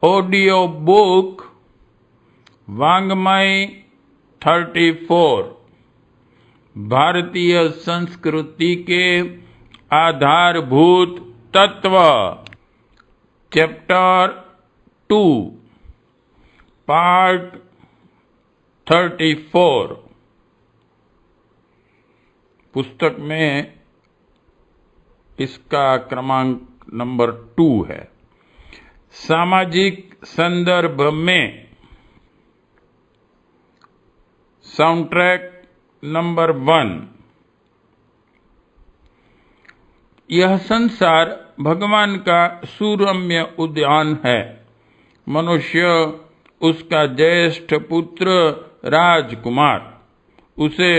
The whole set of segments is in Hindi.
ऑडियो बुक वाङ्मय 34 भारतीय संस्कृति के आधारभूत तत्व चैप्टर 2 पार्ट 34। पुस्तक में इसका क्रमांक नंबर 2 है। सामाजिक संदर्भ में साउंडट्रैक नंबर 1। यह संसार भगवान का सुरम्य उद्यान है। मनुष्य उसका ज्येष्ठ पुत्र राजकुमार उसे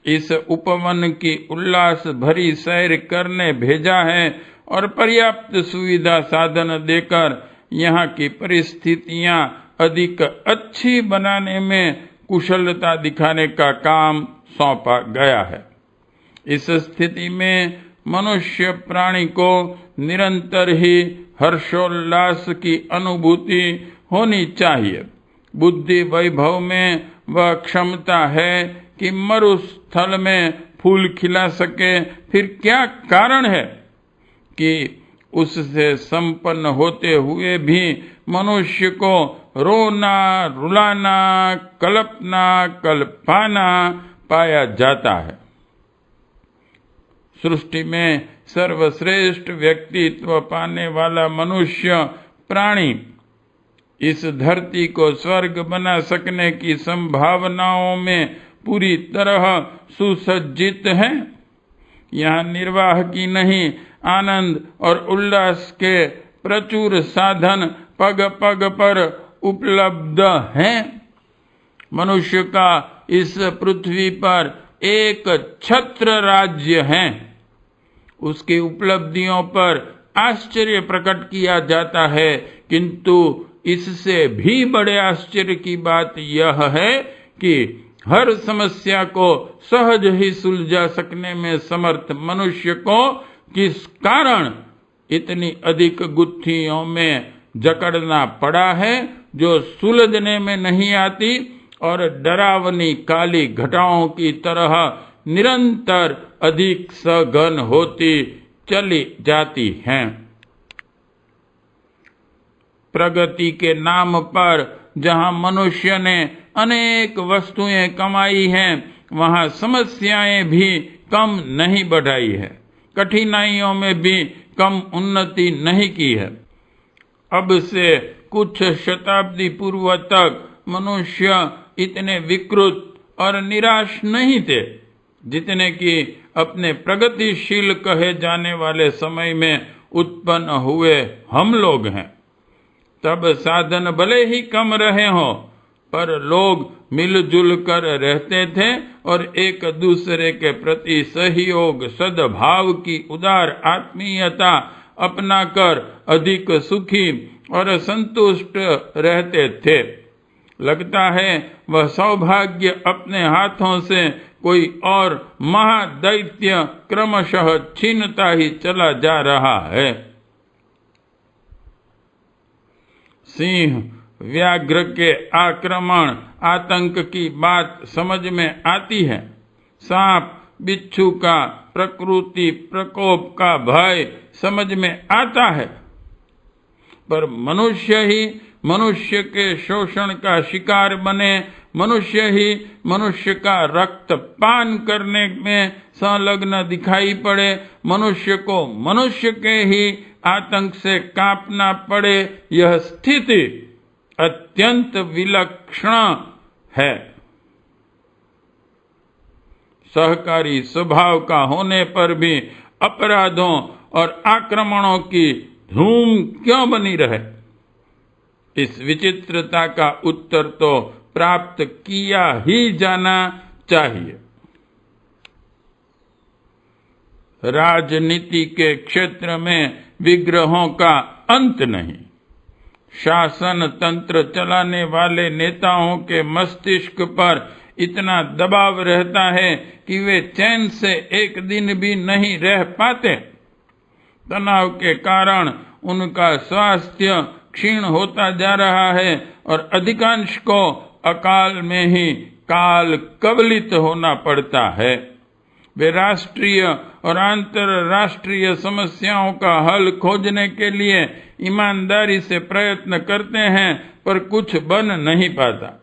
इस उपवन की उल्लास भरी सैर करने भेजा है और पर्याप्त सुविधा साधन देकर यहाँ की परिस्थितियां अधिक अच्छी बनाने में कुशलता दिखाने का काम सौंपा गया है। इस स्थिति में मनुष्य प्राणी को निरंतर ही हर्षोल्लास की अनुभूति होनी चाहिए। बुद्धि वैभव में वह क्षमता है कि मरुस्थल में फूल खिला सके, फिर क्या कारण है कि उससे संपन्न होते हुए भी मनुष्य को रोना, रुलाना, कल्पना, कल्पाना पाया जाता है। सृष्टि में सर्वश्रेष्ठ व्यक्तित्व पाने वाला मनुष्य प्राणी इस धरती को स्वर्ग बना सकने की संभावनाओं में पूरी तरह सुसज्जित है। यहाँ निर्वाह की नहीं, आनंद और उल्लास के प्रचुर साधन पग पग पर उपलब्ध हैं। मनुष्य का इस पृथ्वी पर एक छत्र राज्य है। उसकी उपलब्धियों पर आश्चर्य प्रकट किया जाता है, किंतु इससे भी बड़े आश्चर्य की बात यह है कि हर समस्या को सहज ही सुलझा सकने में समर्थ मनुष्य को किस कारण इतनी अधिक गुत्थियों में जकड़ना पड़ा है जो सुलझने में नहीं आती और डरावनी काली घटाओं की तरह निरंतर अधिक सघन होती चली जाती हैं। प्रगति के नाम पर जहां मनुष्य ने अनेक वस्तुएं कमाई हैं, वहां समस्याएं भी कम नहीं बढ़ाई है, कठिनाइयों में भी कम उन्नति नहीं की है। अब से कुछ शताब्दी पूर्व तक मनुष्य इतने विकृत और निराश नहीं थे जितने कि अपने प्रगतिशील कहे जाने वाले समय में उत्पन्न हुए हम लोग हैं। तब साधन भले ही कम रहे हों, पर लोग मिलजुल कर रहते थे और एक दूसरे के प्रति सहयोग, सद्भाव की उदार आत्मीयता अपनाकर अधिक सुखी और संतुष्ट रहते थे। लगता है वह सौभाग्य अपने हाथों से कोई और महादैत्य क्रमशः छीनता ही चला जा रहा है। सिंह व्याघ्र के आक्रमण आतंक की बात समझ में आती है। सांप बिच्छू का प्रकृति प्रकोप का भय समझ में आता है, पर मनुष्य ही मनुष्य के शोषण का शिकार बने, मनुष्य ही मनुष्य का रक्त पान करने में संलग्न दिखाई पड़े, मनुष्य को मनुष्य के ही आतंक से कांपना पड़े, यह स्थिति अत्यंत विलक्षण है। सहकारी स्वभाव का होने पर भी अपराधों और आक्रमणों की धूम क्यों बनी रहे? इस विचित्रता का उत्तर तो प्राप्त किया ही जाना चाहिए। राजनीति के क्षेत्र में विग्रहों का अंत नहीं। शासन तंत्र चलाने वाले नेताओं के मस्तिष्क पर इतना दबाव रहता है कि वे चैन से एक दिन भी नहीं रह पाते। तनाव के कारण उनका स्वास्थ्य क्षीण होता जा रहा है और अधिकांश को अकाल में ही काल कबलित होना पड़ता है। वे राष्ट्रीय और अंतरराष्ट्रीय समस्याओं का हल खोजने के लिए ईमानदारी से प्रयत्न करते हैं, पर कुछ बन नहीं पाता।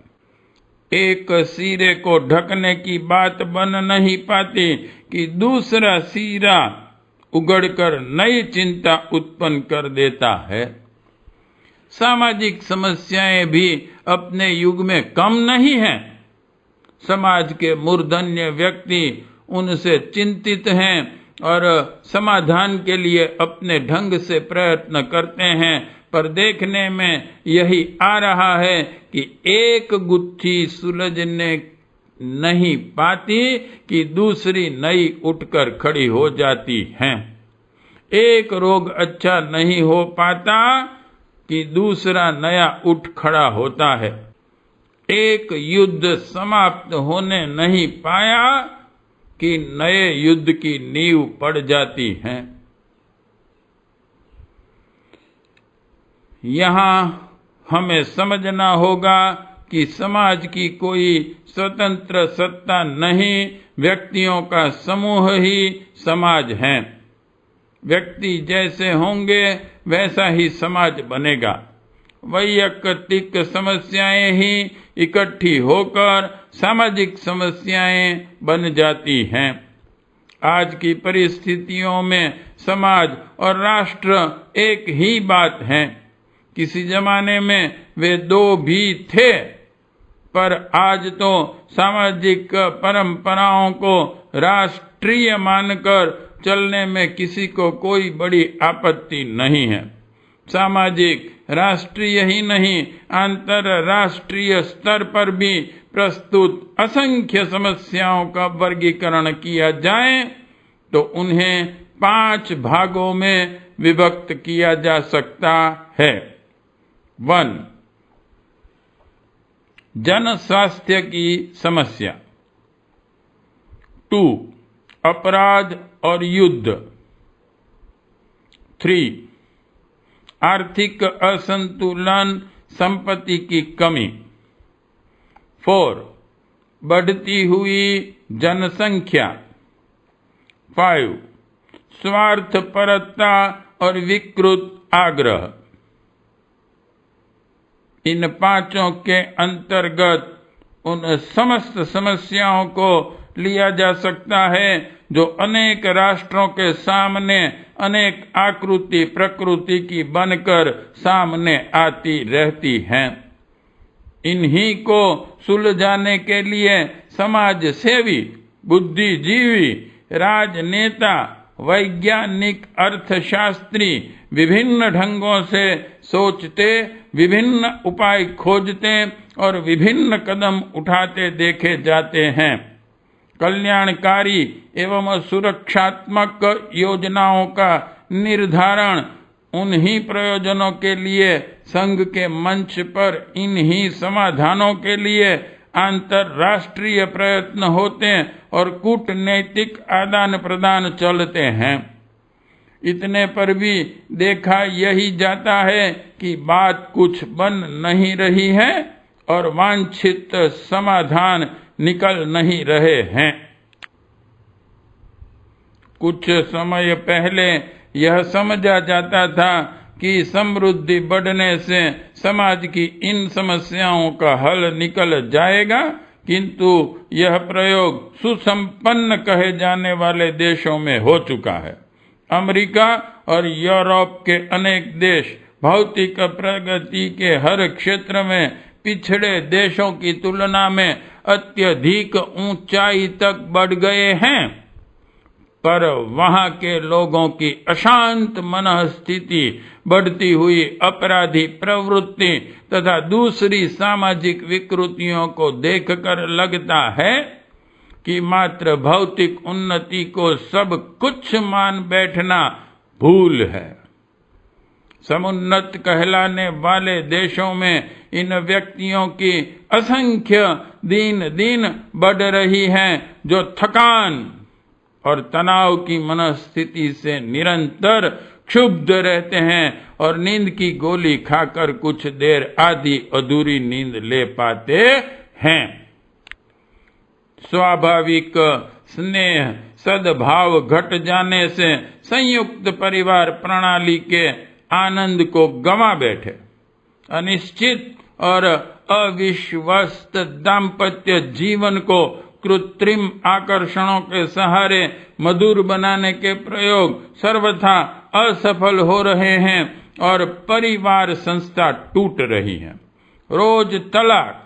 एक सिरे को ढकने की बात बन नहीं पाती कि दूसरा सिरा उगड़कर नई चिंता उत्पन्न कर देता है। सामाजिक समस्याएं भी अपने युग में कम नहीं हैं। समाज के मूर्धन्य व्यक्ति उनसे चिंतित हैं और समाधान के लिए अपने ढंग से प्रयत्न करते हैं, पर देखने में यही आ रहा है कि एक गुत्थी सुलझने नहीं पाती कि दूसरी नई उठकर खड़ी हो जाती हैं। एक रोग अच्छा नहीं हो पाता कि दूसरा नया उठ खड़ा होता है। एक युद्ध समाप्त होने नहीं पाया कि नए युद्ध की नींव पड़ जाती है। यहाँ हमें समझना होगा कि समाज की कोई स्वतंत्र सत्ता नहीं, व्यक्तियों का समूह ही समाज है। व्यक्ति जैसे होंगे वैसा ही समाज बनेगा। वैयक्तिक समस्याएं ही इकट्ठी होकर सामाजिक समस्याएं बन जाती हैं। आज की परिस्थितियों में समाज और राष्ट्र एक ही बात है। किसी जमाने में वे दो भी थे, पर आज तो सामाजिक परंपराओं को राष्ट्रीय मानकर चलने में किसी को कोई बड़ी आपत्ति नहीं है। सामाजिक राष्ट्रीय ही नहीं, अंतरराष्ट्रीय स्तर पर भी प्रस्तुत असंख्य समस्याओं का वर्गीकरण किया जाए तो उन्हें 5 भागों में विभक्त किया जा सकता है। 1. जन स्वास्थ्य की समस्या। 2. अपराध और युद्ध। 3. आर्थिक असंतुलन, संपत्ति की कमी। 4. बढ़ती हुई जनसंख्या। 5. स्वार्थपरता और विकृत आग्रह। इन 5 के अंतर्गत उन समस्त समस्याओं को लिया जा सकता है जो अनेक राष्ट्रों के सामने अनेक आकृति प्रकृति की बनकर सामने आती रहती हैं। इन्हीं को सुलझाने के लिए समाज सेवी, बुद्धिजीवी, राजनेता, वैज्ञानिक, अर्थशास्त्री विभिन्न ढंगों से सोचते, विभिन्न उपाय खोजते और विभिन्न कदम उठाते देखे जाते हैं। कल्याणकारी एवं सुरक्षात्मक योजनाओं का निर्धारण उन्हीं प्रयोजनों के लिए संघ के मंच पर इन्हीं समाधानों के लिए अंतरराष्ट्रीय प्रयत्न होते हैं और कूटनैतिक आदान प्रदान चलते हैं। इतने पर भी देखा यही जाता है कि बात कुछ बन नहीं रही है और वांछित समाधान निकल नहीं रहे हैं। कुछ समय पहले यह समझा जाता था कि समृद्धि बढ़ने से समाज की इन समस्याओं का हल निकल जाएगा, किंतु यह प्रयोग सुसंपन्न कहे जाने वाले देशों में हो चुका है। अमेरिका और यूरोप के अनेक देश भौतिक प्रगति के हर क्षेत्र में पिछड़े देशों की तुलना में अत्यधिक ऊंचाई तक बढ़ गए हैं, पर वहां के लोगों की अशांत मनःस्थिति, बढ़ती हुई अपराधी प्रवृत्ति तथा दूसरी सामाजिक विकृतियों को देखकर लगता है कि मात्र भौतिक उन्नति को सब कुछ मान बैठना भूल है। समुन्नत कहलाने वाले देशों में इन व्यक्तियों की असंख्य दिन दिन बढ़ रही है जो थकान और तनाव की मनस्थिति से निरंतर क्षुब्ध रहते हैं और नींद की गोली खाकर कुछ देर आधी अधूरी नींद ले पाते हैं। स्वाभाविक स्नेह सद्भाव घट जाने से संयुक्त परिवार प्रणाली के आनंद को गंवा बैठे। अनिश्चित और अविश्वस्त दाम्पत्य जीवन को कृत्रिम आकर्षणों के सहारे मधुर बनाने के प्रयोग सर्वथा असफल हो रहे हैं और परिवार संस्था टूट रही है। रोज तलाक,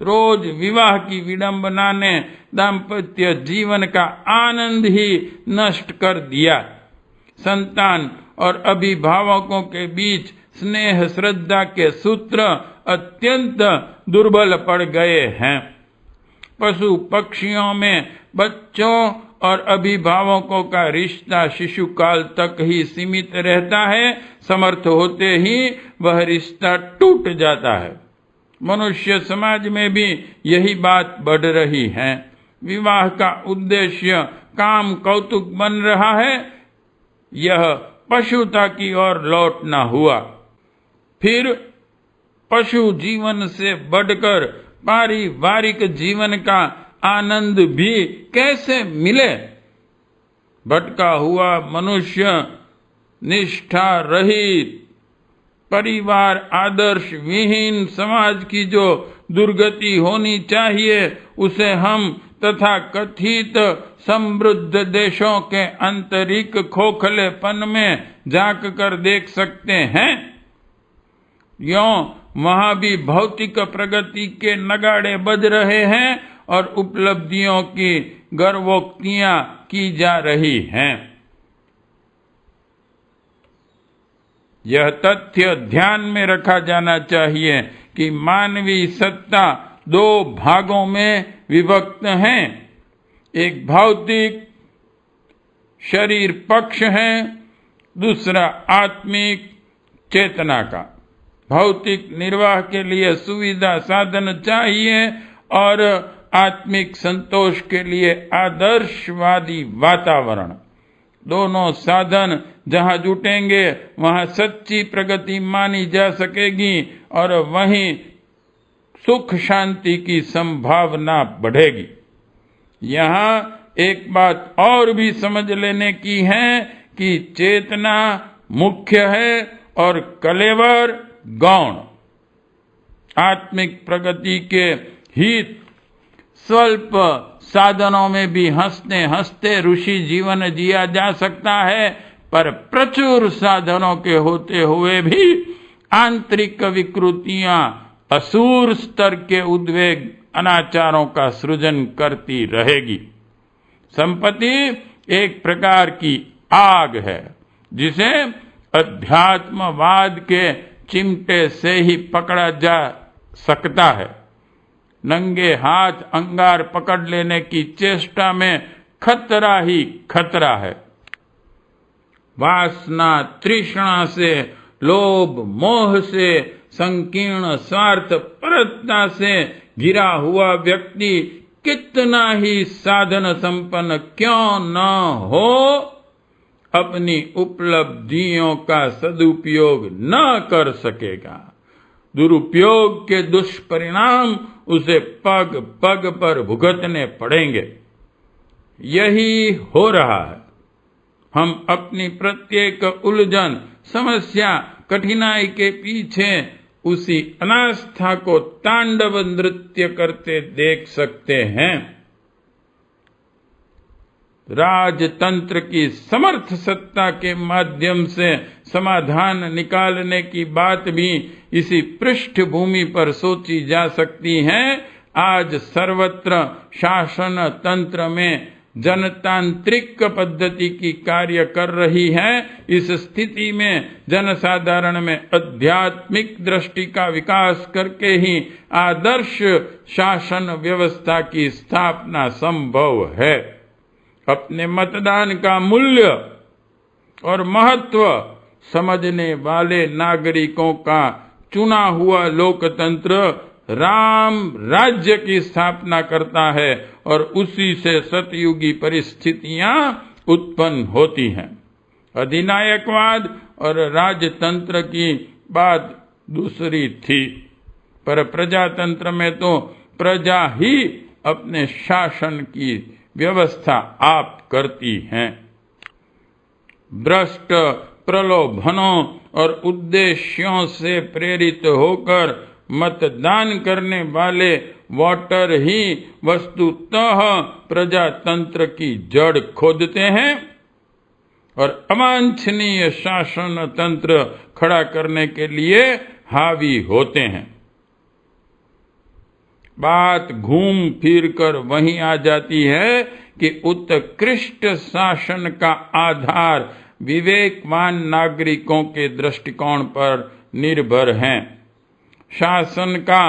रोज विवाह की विडंबना ने दाम्पत्य जीवन का आनंद ही नष्ट कर दिया। संतान और अभिभावकों के बीच स्नेह श्रद्धा के सूत्र अत्यंत दुर्बल पड़ गए हैं। पशु पक्षियों में बच्चों और अभिभावकों का रिश्ता शिशुकाल तक ही सीमित रहता है, समर्थ होते ही वह रिश्ता टूट जाता है। मनुष्य समाज में भी यही बात बढ़ रही है। विवाह का उद्देश्य काम कौतुक बन रहा है, यह पशुता की ओर लौटना हुआ। फिर पशु जीवन से बढ़कर पारिवारिक जीवन का आनंद भी कैसे मिले? भटका हुआ मनुष्य निष्ठा रहित परिवार आदर्श विहीन समाज की जो दुर्गति होनी चाहिए उसे हम तथा कथित समृद्ध देशों के आंतरिक खोखलेपन में झांक कर देख सकते हैं। यों वहां भी भौतिक प्रगति के नगाड़े बज रहे हैं और उपलब्धियों की गर्वोक्तियां की जा रही हैं। यह तथ्य ध्यान में रखा जाना चाहिए कि मानवीय सत्ता दो भागों में विभक्त है। एक भौतिक शरीर पक्ष है, दूसरा आत्मिक चेतना का। भौतिक निर्वाह के लिए सुविधा साधन चाहिए और आत्मिक संतोष के लिए आदर्शवादी वातावरण। दोनों साधन जहां जुटेंगे वहां सच्ची प्रगति मानी जा सकेगी और वहीं सुख शांति की संभावना बढ़ेगी। यहाँ एक बात और भी समझ लेने की है कि चेतना मुख्य है और कलेवर गौण। आत्मिक प्रगति के हित स्वल्प साधनों में भी हंसते हंसते ऋषि जीवन जिया जा सकता है, पर प्रचुर साधनों के होते हुए भी आंतरिक विकृतियां असुर स्तर के उद्वेग अनाचारों का सृजन करती रहेगी। संपत्ति एक प्रकार की आग है जिसे अध्यात्मवाद के चिमटे से ही पकड़ा जा सकता है। नंगे हाथ अंगार पकड़ लेने की चेष्टा में खतरा ही खतरा है। वासना तृष्णा से, लोभ मोह से, संकीर्ण स्वार्थ परता से घिरा हुआ व्यक्ति कितना ही साधन संपन्न क्यों न हो, अपनी उपलब्धियों का सदुपयोग न कर सकेगा। दुरुपयोग के दुष्परिणाम उसे पग पग पर भुगतने पड़ेंगे। यही हो रहा है। हम अपनी प्रत्येक उलझन, समस्या, कठिनाई के पीछे उसी अनास्था को तांडव नृत्य करते देख सकते हैं। राजतंत्र की समर्थ सत्ता के माध्यम से समाधान निकालने की बात भी इसी पृष्ठभूमि पर सोची जा सकती है। आज सर्वत्र शासन तंत्र में जनतांत्रिक पद्धति की कार्य कर रही है। इस स्थिति में जनसाधारण में आध्यात्मिक दृष्टि का विकास करके ही आदर्श शासन व्यवस्था की स्थापना संभव है। अपने मतदान का मूल्य और महत्व समझने वाले नागरिकों का चुना हुआ लोकतंत्र राम राज्य की स्थापना करता है और उसी से सतयुगी परिस्थितियां उत्पन्न होती हैं। अधिनायकवाद और राजतंत्र की बात दूसरी थी, पर प्रजातंत्र में तो प्रजा ही अपने शासन की व्यवस्था आप करती है। भ्रष्ट प्रलोभनों और उद्देश्यों से प्रेरित होकर मतदान करने वाले वोटर ही वस्तुतः प्रजातंत्र की जड़ खोदते हैं और अवांछनीय शासन तंत्र खड़ा करने के लिए हावी होते हैं। बात घूम फिर कर वहीं आ जाती है कि उत्कृष्ट शासन का आधार विवेकवान नागरिकों के दृष्टिकोण पर निर्भर है। शासन का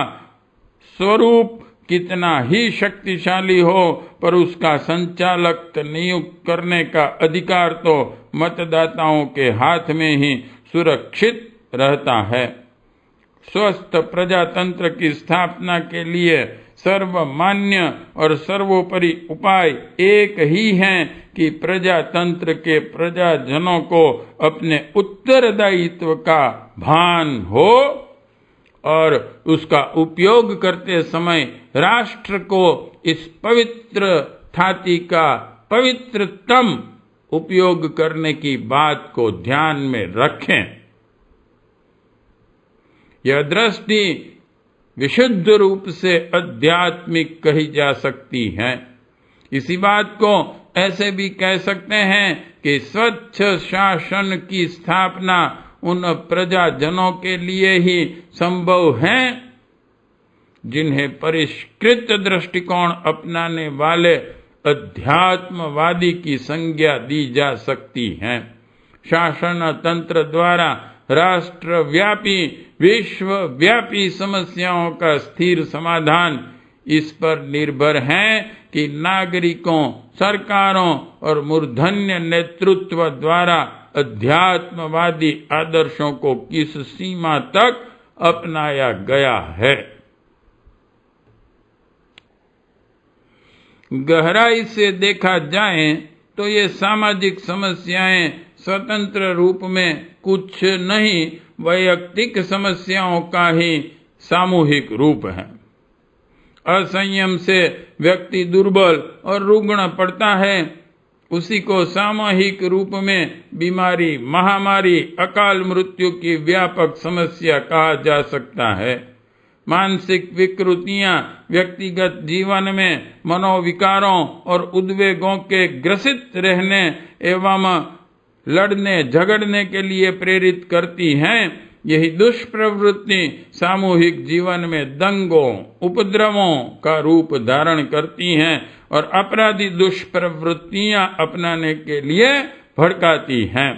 स्वरूप कितना ही शक्तिशाली हो, पर उसका संचालक नियुक्त करने का अधिकार तो मतदाताओं के हाथ में ही सुरक्षित रहता है। स्वस्थ प्रजातंत्र की स्थापना के लिए सर्वमान्य और सर्वोपरि उपाय एक ही है कि प्रजातंत्र के प्रजाजनों को अपने उत्तरदायित्व का भान हो और उसका उपयोग करते समय राष्ट्र को इस पवित्र थाती का पवित्रतम उपयोग करने की बात को ध्यान में रखें। यह दृष्टि विशुद्ध रूप से आध्यात्मिक कही जा सकती है। इसी बात को ऐसे भी कह सकते हैं कि स्वच्छ शासन की स्थापना उन प्रजाजनों के लिए ही संभव है जिन्हें परिष्कृत दृष्टिकोण अपनाने वाले अध्यात्मवादी की संज्ञा दी जा सकती है। शासन तंत्र द्वारा राष्ट्रव्यापी विश्वव्यापी समस्याओं का स्थिर समाधान इस पर निर्भर है कि नागरिकों, सरकारों और मूर्धन्य नेतृत्व द्वारा अध्यात्मवादी आदर्शों को किस सीमा तक अपनाया गया है। गहराई से देखा जाए तो ये सामाजिक समस्याएं स्वतंत्र रूप में कुछ नहीं, वैयक्तिक समस्याओं का ही सामूहिक रूप है। असंयम से व्यक्ति दुर्बल और रुग्ण पड़ता है, उसी को सामूहिक रूप में बीमारी, महामारी, अकाल मृत्यु की व्यापक समस्या कहा जा सकता है। मानसिक विकृतियां व्यक्तिगत जीवन में मनोविकारों और उद्वेगों के ग्रसित रहने एवं लड़ने झगड़ने के लिए प्रेरित करती हैं। यही दुष्प्रवृत्ति सामूहिक जीवन में दंगों, उपद्रवों का रूप धारण करती हैं और अपराधी दुष्प्रवृत्तियां अपनाने के लिए भड़काती हैं।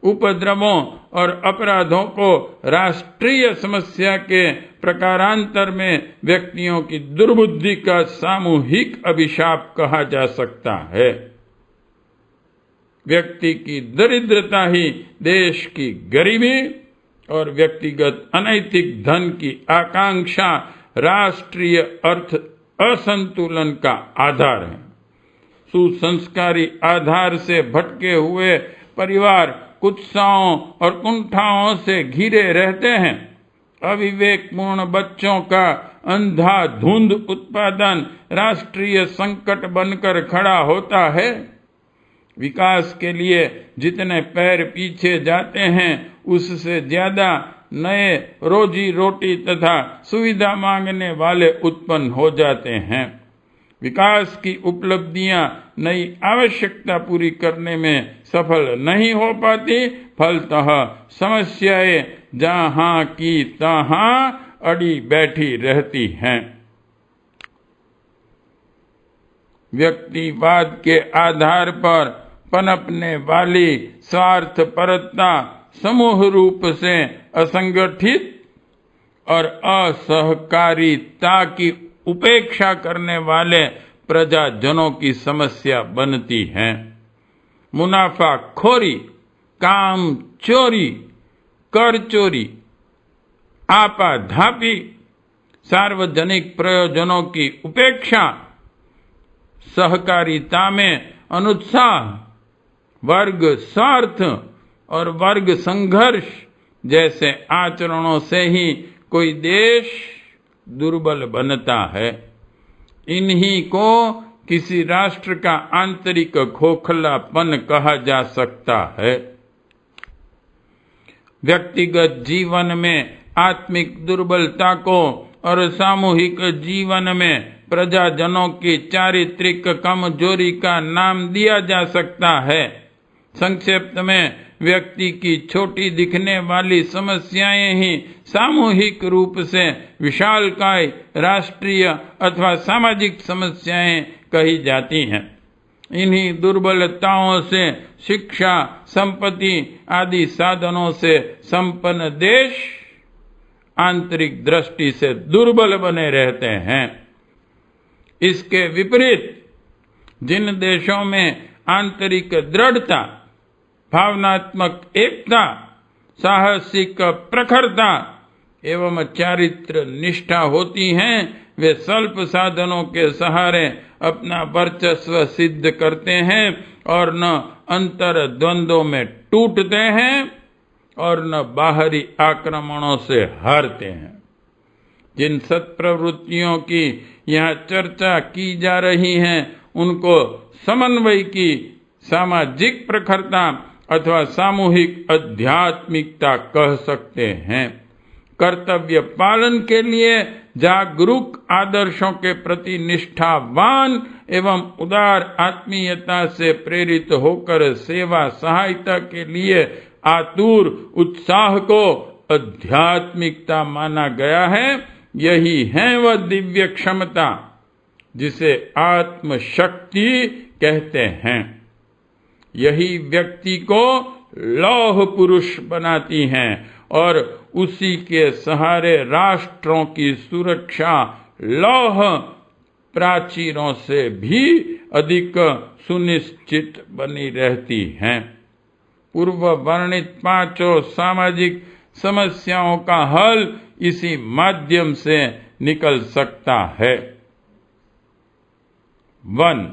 उपद्रवों और अपराधों को राष्ट्रीय समस्या के प्रकारांतर में व्यक्तियों की दुर्बुद्धि का सामूहिक अभिशाप कहा जा सकता है। व्यक्ति की दरिद्रता ही देश की गरीबी और व्यक्तिगत अनैतिक धन की आकांक्षा राष्ट्रीय अर्थ असंतुलन का आधार है। सुसंस्कारी आधार से भटके हुए परिवार कुत्साओं और कुंठाओं से घिरे रहते हैं। अविवेकपूर्ण बच्चों का अंधाधुंध उत्पादन राष्ट्रीय संकट बनकर खड़ा होता है। विकास के लिए जितने पैर पीछे जाते हैं, उससे ज्यादा नए रोजी रोटी तथा सुविधा मांगने वाले उत्पन्न हो जाते हैं। विकास की उपलब्धियां नई आवश्यकता पूरी करने में सफल नहीं हो पाती, फलतः समस्याएं जहां की तहां अड़ी बैठी रहती हैं। व्यक्तिवाद के आधार पर पनपने वाली स्वार्थपरता समूह रूप से असंगठित और असहकारिता की उपेक्षा करने वाले प्रजाजनों की समस्या बनती है। मुनाफाखोरी, काम चोरी, कर चोरी, आपाधापी, सार्वजनिक प्रयोजनों की उपेक्षा, सहकारिता में अनुत्साह वर्ग स्वार्थ और वर्ग संघर्ष जैसे आचरणों से ही कोई देश दुर्बल बनता है। इन्हीं को किसी राष्ट्र का आंतरिक खोखलापन कहा जा सकता है। व्यक्तिगत जीवन में आत्मिक दुर्बलता को और सामूहिक जीवन में प्रजाजनों की चारित्रिक कमजोरी का नाम दिया जा सकता है। संक्षिप्त में व्यक्ति की छोटी दिखने वाली समस्याएं ही सामूहिक रूप से विशालकाय राष्ट्रीय अथवा सामाजिक समस्याएं कही जाती हैं। इन्हीं दुर्बलताओं से शिक्षा, संपत्ति आदि साधनों से संपन्न देश आंतरिक दृष्टि से दुर्बल बने रहते हैं। इसके विपरीत जिन देशों में आंतरिक दृढ़ता, भावनात्मक एकता, साहसिक प्रखरता एवं चारित्र निष्ठा होती हैं, वे स्वल्प साधनों के सहारे अपना वर्चस्व सिद्ध करते हैं और न अंतर द्वंद्वों में टूटते हैं और न बाहरी आक्रमणों से हारते हैं। जिन सत्प्रवृत्तियों की यहाँ चर्चा की जा रही है उनको समन्वय की सामाजिक प्रखरता अथवा सामूहिक आध्यात्मिकता कह सकते हैं। कर्तव्य पालन के लिए जागरूक आदर्शों के प्रति निष्ठावान एवं उदार आत्मीयता से प्रेरित होकर सेवा सहायता के लिए आतुर उत्साह को आध्यात्मिकता माना गया है। यही है वह दिव्य क्षमता जिसे आत्मशक्ति कहते हैं। यही व्यक्ति को लौह पुरुष बनाती हैं और उसी के सहारे राष्ट्रों की सुरक्षा लौह प्राचीरों से भी अधिक सुनिश्चित बनी रहती है। पूर्व वर्णित पांचों सामाजिक समस्याओं का हल इसी माध्यम से निकल सकता है। 1.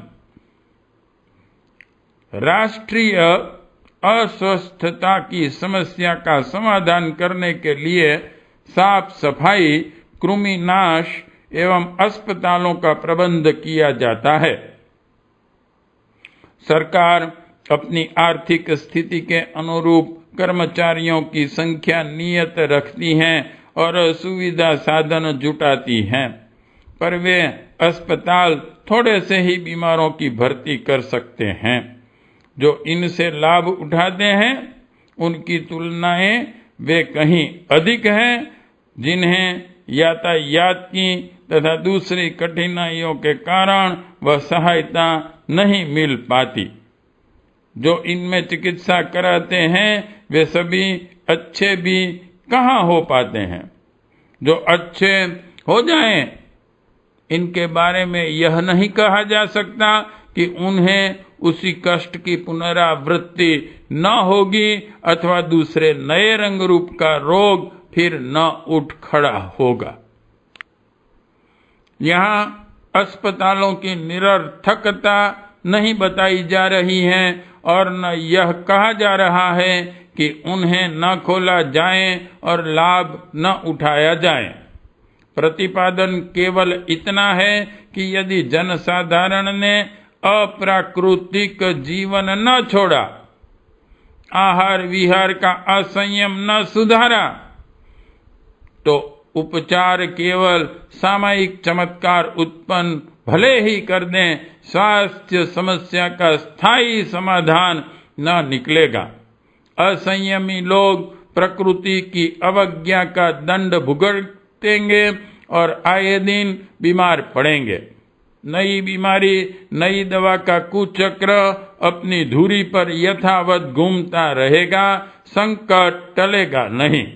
राष्ट्रीय अस्वस्थता की समस्या का समाधान करने के लिए साफ सफाई, कृमिनाश एवं अस्पतालों का प्रबंध किया जाता है। सरकार अपनी आर्थिक स्थिति के अनुरूप कर्मचारियों की संख्या नियत रखती है और सुविधा साधन जुटाती है, पर वे अस्पताल थोड़े से ही बीमारों की भर्ती कर सकते हैं। जो इनसे लाभ उठाते हैं उनकी तुलनाएं वे कहीं अधिक हैं, जिन्हें यातायात की तथा दूसरी कठिनाइयों के कारण वह सहायता नहीं मिल पाती। जो इनमें चिकित्सा कराते हैं वे सभी अच्छे भी कहाँ हो पाते हैं। जो अच्छे हो जाएं, इनके बारे में यह नहीं कहा जा सकता कि उन्हें उसी कष्ट की पुनरावृत्ति न होगी अथवा दूसरे नए रंग रूप का रोग फिर न उठ खड़ा होगा। यहाँ अस्पतालों की निरर्थकता नहीं बताई जा रही है और न यह कहा जा रहा है कि उन्हें न खोला जाए और लाभ न उठाया जाए। प्रतिपादन केवल इतना है कि यदि जनसाधारण ने अप्राकृतिक जीवन न छोड़ा, आहार विहार का असंयम न सुधारा, तो उपचार केवल सामयिक चमत्कार उत्पन्न भले ही कर दें, स्वास्थ्य समस्या का स्थायी समाधान न निकलेगा। असंयमी लोग प्रकृति की अवज्ञा का दंड भुगतेंगे और आए दिन बीमार पड़ेंगे। नई बीमारी, नई दवा का कुचक्र अपनी धुरी पर यथावत घूमता रहेगा, संकट टलेगा नहीं।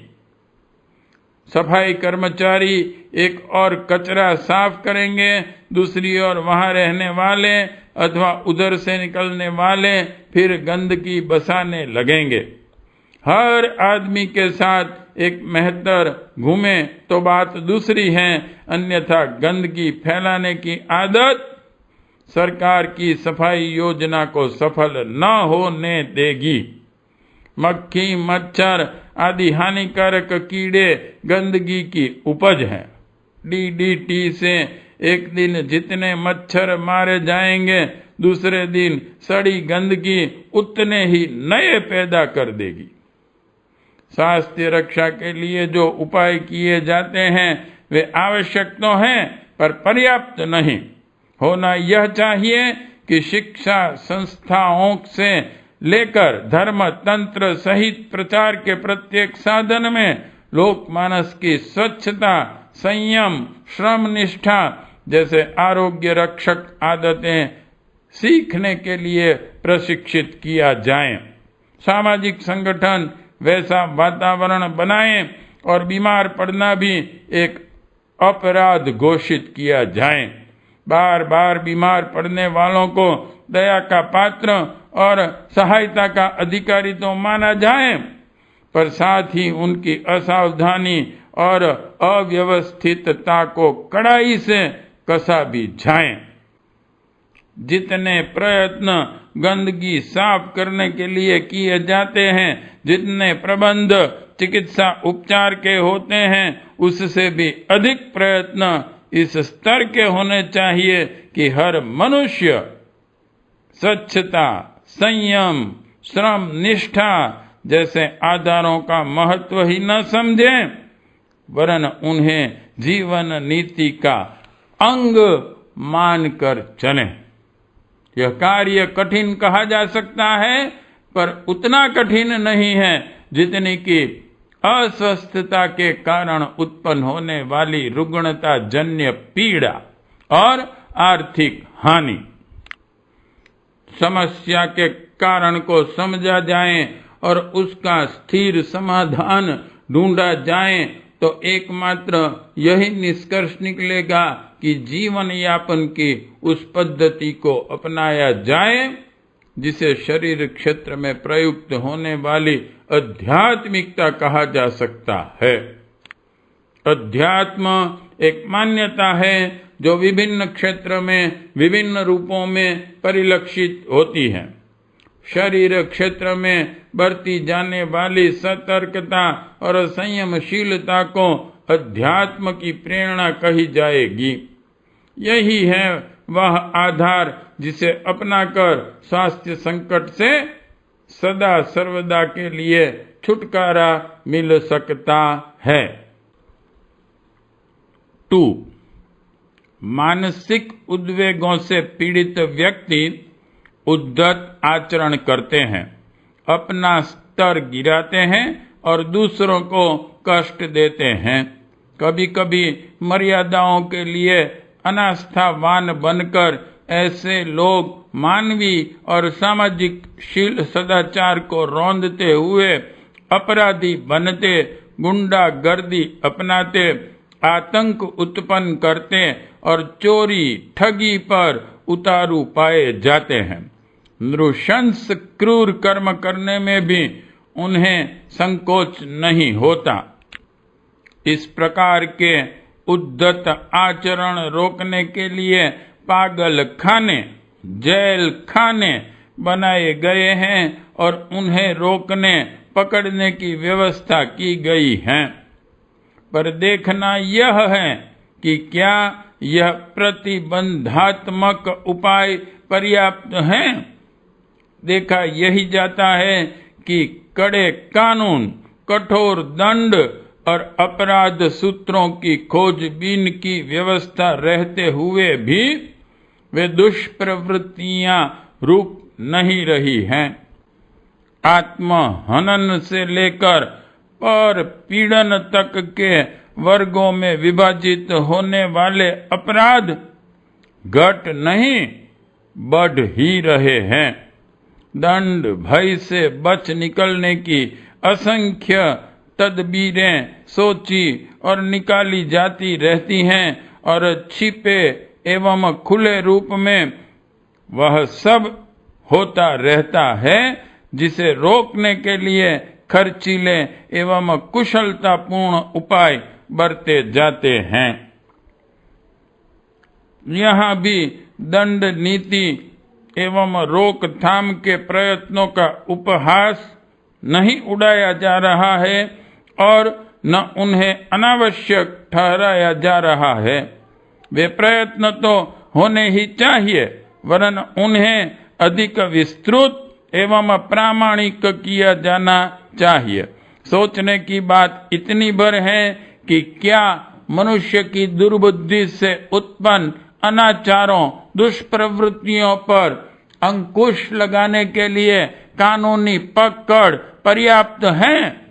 सफाई कर्मचारी एक और कचरा साफ करेंगे, दूसरी ओर वहां रहने वाले अथवा उधर से निकलने वाले फिर गंदगी बसाने लगेंगे। हर आदमी के साथ एक मेहतर घूमे तो बात दूसरी है, अन्यथा गंदगी फैलाने की आदत सरकार की सफाई योजना को सफल न होने देगी। मक्खी, मच्छर आदि हानिकारक कीड़े गंदगी की उपज हैं। डीडीटी से एक दिन जितने मच्छर मारे जाएंगे, दूसरे दिन सड़ी गंदगी उतने ही नए पैदा कर देगी। स्वास्थ्य रक्षा के लिए जो उपाय किए जाते हैं वे आवश्यक तो हैं, पर पर्याप्त नहीं। होना यह चाहिए कि शिक्षा संस्थाओं से लेकर धर्म तंत्र सहित प्रचार के प्रत्येक साधन में लोकमानस की स्वच्छता, संयम, श्रम निष्ठा जैसे आरोग्य रक्षक आदतें सीखने के लिए प्रशिक्षित किया जाए। सामाजिक संगठन वैसा वातावरण बनाएं और बीमार पड़ना भी एक अपराध घोषित किया जाए। बार बार बीमार पड़ने वालों को दया का पात्र और सहायता का अधिकारी तो माना जाए, पर साथ ही उनकी असावधानी और अव्यवस्थितता को कड़ाई से कसा भी जाए। जितने प्रयत्न गंदगी साफ करने के लिए किए जाते हैं, जितने प्रबंध चिकित्सा उपचार के होते हैं, उससे भी अधिक प्रयत्न इस स्तर के होने चाहिए कि हर मनुष्य स्वच्छता, संयम, श्रम निष्ठा जैसे आधारों का महत्व ही न समझे, वरन उन्हें जीवन नीति का अंग मानकर चलें। यह कार्य कठिन कहा जा सकता है, पर उतना कठिन नहीं है जितनी कि अस्वस्थता के कारण उत्पन्न होने वाली रुग्णता जन्य पीड़ा और आर्थिक हानि। समस्या के कारण को समझा जाए और उसका स्थिर समाधान ढूंढा जाए तो एकमात्र यही निष्कर्ष निकलेगा कि जीवन यापन की उस पद्धति को अपनाया जाए जिसे शरीर क्षेत्र में प्रयुक्त होने वाली आध्यात्मिकता कहा जा सकता है। अध्यात्म एक मान्यता है जो विभिन्न क्षेत्र में विभिन्न रूपों में परिलक्षित होती है। शरीर क्षेत्र में बरती जाने वाली सतर्कता और संयमशीलता को अध्यात्म की प्रेरणा कही जाएगी। यही है वह आधार जिसे अपनाकर स्वास्थ्य संकट से सदा सर्वदा के लिए छुटकारा मिल सकता है। 2. मानसिक उद्वेगों से पीड़ित व्यक्ति उद्धत आचरण करते हैं, अपना स्तर गिराते हैं और दूसरों को कष्ट देते हैं। कभी कभी मर्यादाओं के लिए अनास्थावान बनकर ऐसे लोग मानवीय और सामाजिक शील सदाचार को रौंदते हुए अपराधी बनते, गुंडागर्दी अपनाते, आतंक उत्पन्न करते और चोरी ठगी पर उतारू पाए जाते हैं। नृशंस क्रूर कर्म करने में भी उन्हें संकोच नहीं होता। इस प्रकार के उद्धत आचरण रोकने के लिए पागल खाने, जेल खाने बनाए गए हैं और उन्हें रोकने पकड़ने की व्यवस्था की गई है। पर देखना यह है कि क्या यह प्रतिबंधात्मक उपाय पर्याप्त हैं? देखा यही जाता है कि कड़े कानून, कठोर दंड और अपराध सूत्रों की खोजबीन की व्यवस्था रहते हुए भी वे दुष्प्रवृत्तियां रुक नहीं रही हैं। आत्महनन से लेकर पर पीड़न तक के वर्गों में विभाजित होने वाले अपराध घट नहीं बढ़ ही रहे हैं। दंड भय से बच निकलने की असंख्य तदबीरें सोची और निकाली जाती रहती हैं और छिपे एवं खुले रूप में वह सब होता रहता है जिसे रोकने के लिए खर्चीले एवं कुशलतापूर्ण उपाय बरते जाते हैं। यहाँ भी दंड नीति एवं रोकथाम के प्रयत्नों का उपहास नहीं उड़ाया जा रहा है और न उन्हें अनावश्यक ठहराया जा रहा है। वे प्रयत्न तो होने ही चाहिए, वरन उन्हें अधिक विस्तृत एवं प्रामाणिक किया जाना चाहिए। सोचने की बात इतनी भर है कि क्या मनुष्य की दुर्बुद्धि से उत्पन्न अनाचारों, दुष्प्रवृत्तियों पर अंकुश लगाने के लिए कानूनी पकड़ पर्याप्त है?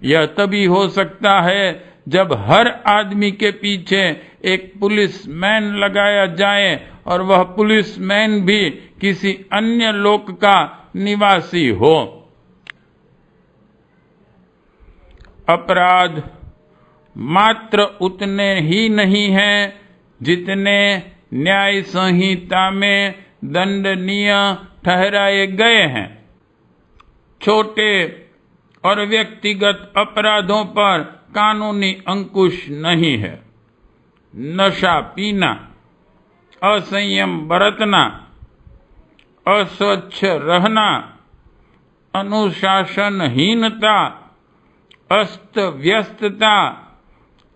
यह तभी हो सकता है जब हर आदमी के पीछे एक पुलिसमैन लगाया जाए और वह पुलिसमैन भी किसी अन्य लोक का निवासी हो। अपराध मात्र उतने ही नहीं हैं जितने न्याय संहिता में दंडनीय ठहराए गए हैं। छोटे और व्यक्तिगत अपराधों पर कानूनी अंकुश नहीं है। नशा पीना, असंयम बरतना, अस्वच्छ रहना, अनुशासनहीनता, अस्त व्यस्तता,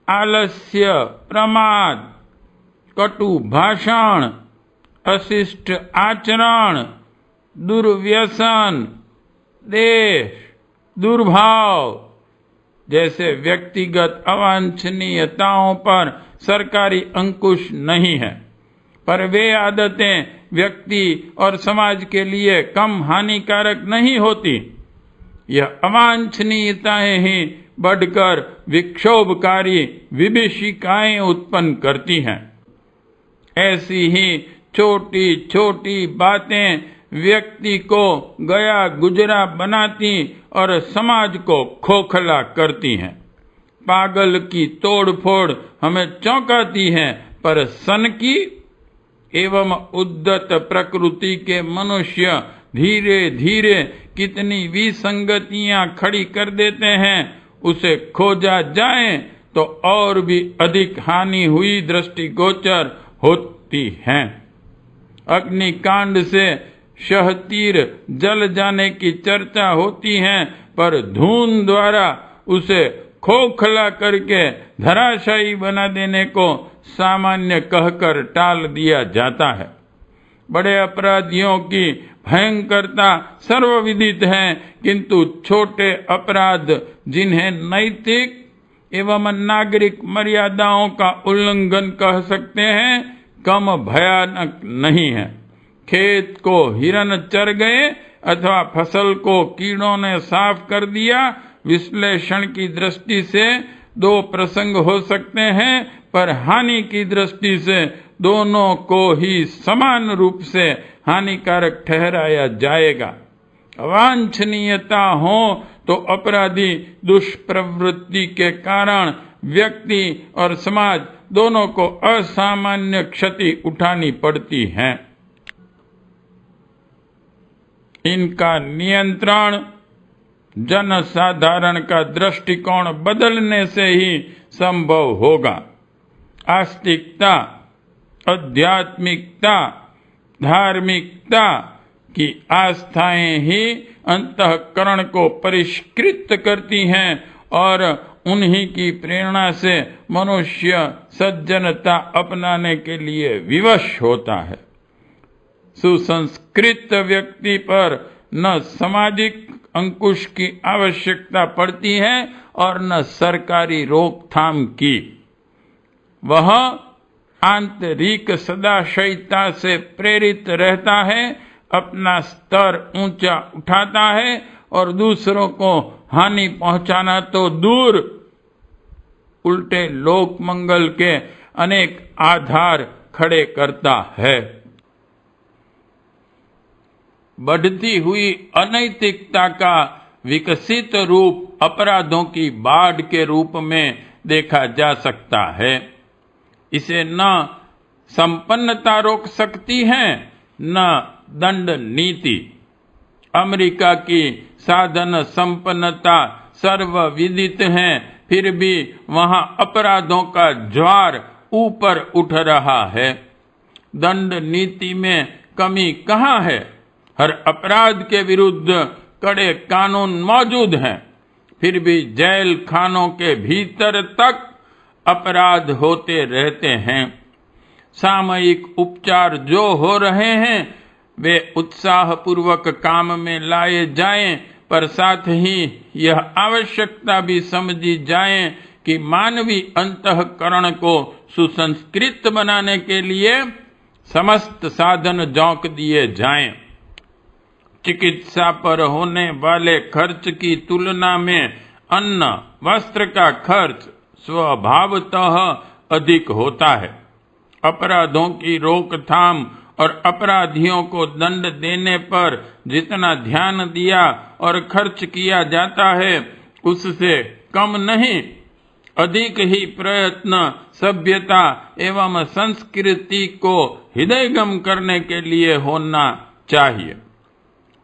आलस्य, प्रमाद, कटु भाषण, अशिष्ट आचरण, दुर्व्यसन, देश, दुर्भाव जैसे व्यक्तिगत अवांछनीयताओं पर सरकारी अंकुश नहीं है, पर वे आदतें व्यक्ति और समाज के लिए कम हानिकारक नहीं होती। यह अवांछनीयताएं ही बढ़कर विक्षोभकारी विभीषिकाएं उत्पन्न करती हैं। ऐसी ही छोटी छोटी बातें व्यक्ति को गया गुजरा बनाती और समाज को खोखला करती हैं। पागल की तोड़फोड़ हमें चौंकाती है, पर सन की एवं उद्दत प्रकृति के मनुष्य धीरे धीरे कितनी विसंगतियां खड़ी कर देते हैं, उसे खोजा जाए तो और भी अधिक हानि हुई दृष्टिगोचर होती है। अग्निकांड से शहतीर जल जाने की चर्चा होती है, पर धून द्वारा उसे खोखला करके धराशायी बना देने को सामान्य कहकर टाल दिया जाता है। बड़े अपराधियों की भयंकरता सर्वविदित है, किंतु छोटे अपराध जिन्हें नैतिक एवं नागरिक मर्यादाओं का उल्लंघन कह सकते हैं, कम भयानक नहीं है। खेत को हिरन चर गए अथवा फसल को कीड़ों ने साफ कर दिया, विश्लेषण की दृष्टि से दो प्रसंग हो सकते हैं, पर हानि की दृष्टि से दोनों को ही समान रूप से हानिकारक ठहराया जाएगा। अवांछनीयता हो तो अपराधी दुष्प्रवृत्ति के कारण व्यक्ति और समाज दोनों को असामान्य क्षति उठानी पड़ती है। इनका नियंत्रण जनसाधारण का दृष्टिकोण बदलने से ही संभव होगा। आस्तिकता, आध्यात्मिकता, धार्मिकता की आस्थाएं ही अंतःकरण को परिष्कृत करती हैं और उन्हीं की प्रेरणा से मनुष्य सज्जनता अपनाने के लिए विवश होता है। सुसंस्कृत व्यक्ति पर न सामाजिक अंकुश की आवश्यकता पड़ती है और न सरकारी रोकथाम की। वह आंतरिक सदाशयता से प्रेरित रहता है, अपना स्तर ऊंचा उठाता है और दूसरों को हानि पहुंचाना तो दूर, उल्टे लोक मंगल के अनेक आधार खड़े करता है। बढ़ती हुई अनैतिकता का विकसित रूप अपराधों की बाढ़ के रूप में देखा जा सकता है। इसे न संपन्नता रोक सकती है, न दंड नीति। अमेरिका की साधन संपन्नता सर्वविदित है, फिर भी वहां अपराधों का ज्वार ऊपर उठ रहा है। दंड नीति में कमी कहाँ है? हर अपराध के विरुद्ध कड़े कानून मौजूद हैं, फिर भी जेल खानों के भीतर तक अपराध होते रहते हैं। सामयिक उपचार जो हो रहे हैं वे उत्साहपूर्वक काम में लाए जाएं, पर साथ ही यह आवश्यकता भी समझी जाए कि मानवीय अंतःकरण को सुसंस्कृत बनाने के लिए समस्त साधन झोंक दिए जाएं। चिकित्सा पर होने वाले खर्च की तुलना में अन्न वस्त्र का खर्च स्वभावतः अधिक होता है। अपराधों की रोकथाम और अपराधियों को दंड देने पर जितना ध्यान दिया और खर्च किया जाता है उससे कम नहीं, अधिक ही प्रयत्न सभ्यता एवं संस्कृति को हृदयंगम करने के लिए होना चाहिए।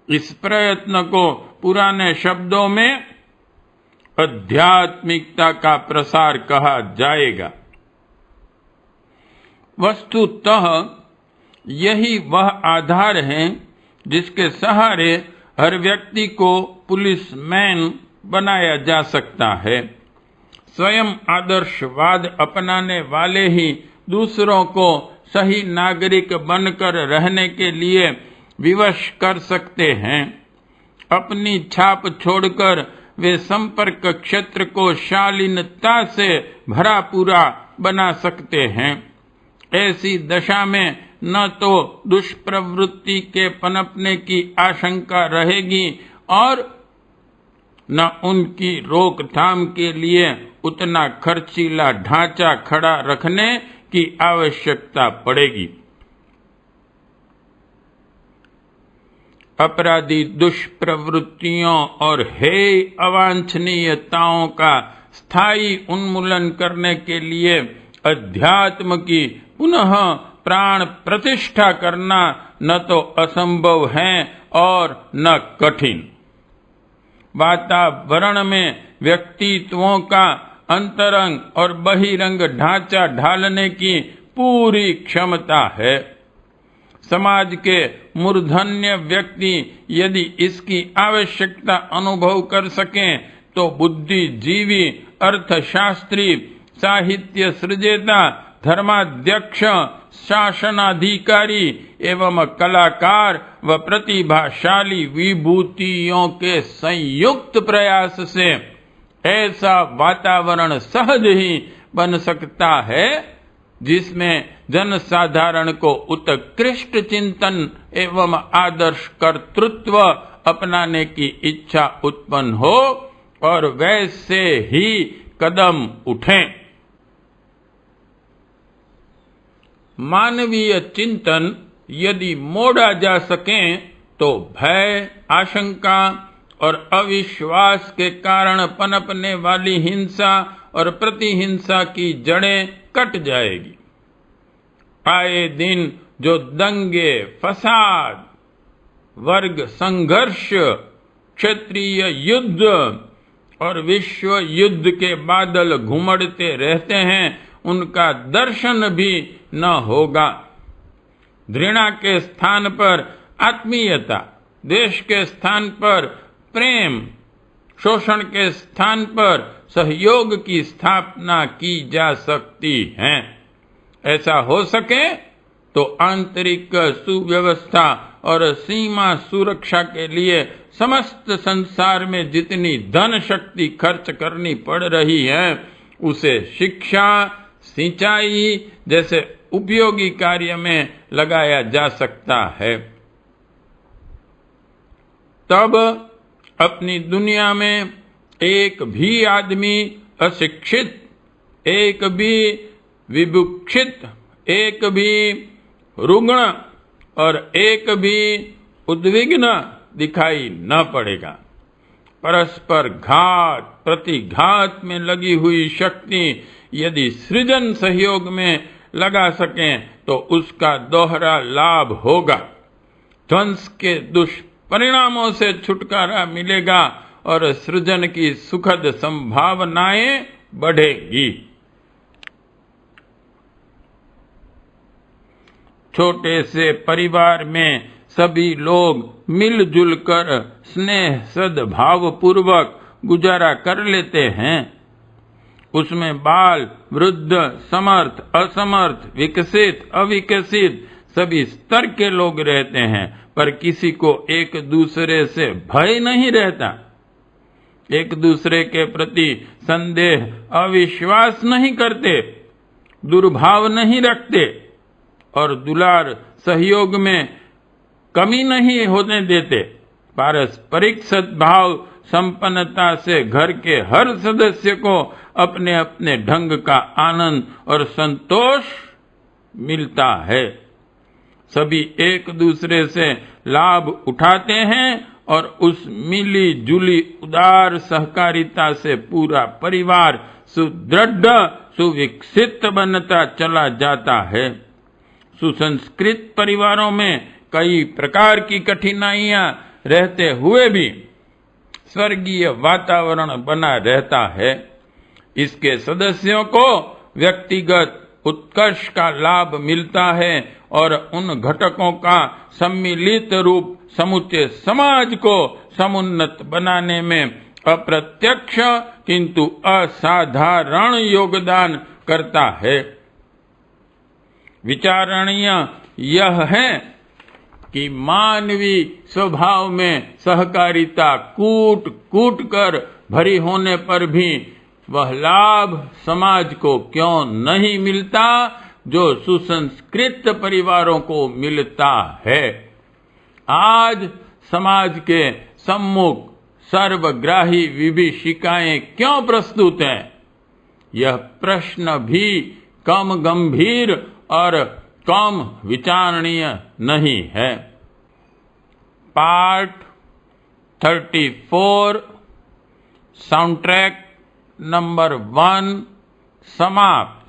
इस प्रयत्न को पुराने शब्दों में आध्यात्मिकता का प्रसार कहा जाएगा। वस्तुतः यही वह आधार है जिसके सहारे हर व्यक्ति को पुलिसमैन बनाया जा सकता है। स्वयं आदर्शवाद अपनाने वाले ही दूसरों को सही नागरिक बनकर रहने के लिए विवश कर सकते हैं। अपनी छाप छोड़कर वे संपर्क क्षेत्र को शालीनता से भरा पूरा बना सकते हैं। ऐसी दशा में न तो दुष्प्रवृत्ति के पनपने की आशंका रहेगी और न उनकी रोकथाम के लिए उतना खर्चीला ढांचा खड़ा रखने की आवश्यकता पड़ेगी। अपराधी दुष्प्रवृत्तियों और हेय अवांछनीयताओं का स्थायी उन्मूलन करने के लिए अध्यात्म की पुनः प्राण प्रतिष्ठा करना न तो असंभव है और न कठिन। वातावरण में व्यक्तित्वों का अंतरंग और बहिरंग ढांचा ढालने की पूरी क्षमता है। समाज के मूर्धन्य व्यक्ति यदि इसकी आवश्यकता अनुभव कर सकें तो बुद्धिजीवी, अर्थशास्त्री, साहित्य सृजेता, धर्माध्यक्ष, शासनाधिकारी एवं कलाकार व प्रतिभाशाली विभूतियों के संयुक्त प्रयास से ऐसा वातावरण सहज ही बन सकता है जिसमें जनसाधारण को उत्कृष्ट चिंतन एवं आदर्श कर्तृत्व अपनाने की इच्छा उत्पन्न हो और वैसे ही कदम उठें। मानवीय चिंतन यदि मोड़ा जा सके तो भय, आशंका और अविश्वास के कारण पनपने वाली हिंसा और प्रतिहिंसा की जड़ें कट जाएगी। आए दिन जो दंगे, फसाद, वर्ग संघर्ष, क्षेत्रीय युद्ध और विश्व युद्ध के बादल घुमड़ते रहते हैं उनका दर्शन भी न होगा। घृणा के स्थान पर आत्मीयता, देश के स्थान पर प्रेम, शोषण के स्थान पर सहयोग की स्थापना की जा सकती है। ऐसा हो सके तो आंतरिक सुव्यवस्था और सीमा सुरक्षा के लिए समस्त संसार में जितनी धन शक्ति खर्च करनी पड़ रही है उसे शिक्षा, सिंचाई जैसे उपयोगी कार्य में लगाया जा सकता है। तब अपनी दुनिया में एक भी आदमी अशिक्षित, एक भी विभुक्षित, एक भी रुग्ण और एक भी उद्विग्न दिखाई न पड़ेगा। परस्पर घात प्रतिघात में लगी हुई शक्ति यदि सृजन सहयोग में लगा सकें तो उसका दोहरा लाभ होगा। ध्वंस के दुष्परिणामों से छुटकारा मिलेगा और सृजन की सुखद संभावनाएं बढ़ेगी। छोटे से परिवार में सभी लोग मिलजुल कर स्नेह सद्भाव पूर्वक गुजारा कर लेते हैं। उसमें बाल, वृद्ध, समर्थ, असमर्थ, विकसित, अविकसित सभी स्तर के लोग रहते हैं, पर किसी को एक दूसरे से भय नहीं रहता। एक दूसरे के प्रति संदेह, अविश्वास नहीं करते, दुर्भाव नहीं रखते और दुलार सहयोग में कमी नहीं होने देते। पारस्परिक सद्भाव संपन्नता से घर के हर सदस्य को अपने अपने ढंग का आनंद और संतोष मिलता है। सभी एक दूसरे से लाभ उठाते हैं और उस मिली जुली उदार सहकारिता से पूरा परिवार सुदृढ़ सुविकसित बनता चला जाता है। सुसंस्कृत परिवारों में कई प्रकार की कठिनाइयां रहते हुए भी स्वर्गीय वातावरण बना रहता है। इसके सदस्यों को व्यक्तिगत उत्कर्ष का लाभ मिलता है और उन घटकों का सम्मिलित रूप समूचे समाज को समुन्नत बनाने में अप्रत्यक्ष किंतु असाधारण योगदान करता है। विचारणीय यह है कि मानवीय स्वभाव में सहकारिता कूट कूट कर भरी होने पर भी वह लाभ समाज को क्यों नहीं मिलता जो सुसंस्कृत परिवारों को मिलता है। आज समाज के सम्मुख सर्वग्राही विभीषिकाएं क्यों प्रस्तुत हैं? यह प्रश्न भी कम गंभीर और कम विचारणीय नहीं है। पार्ट 34 साउंड ट्रैक नंबर 1 समाप्त।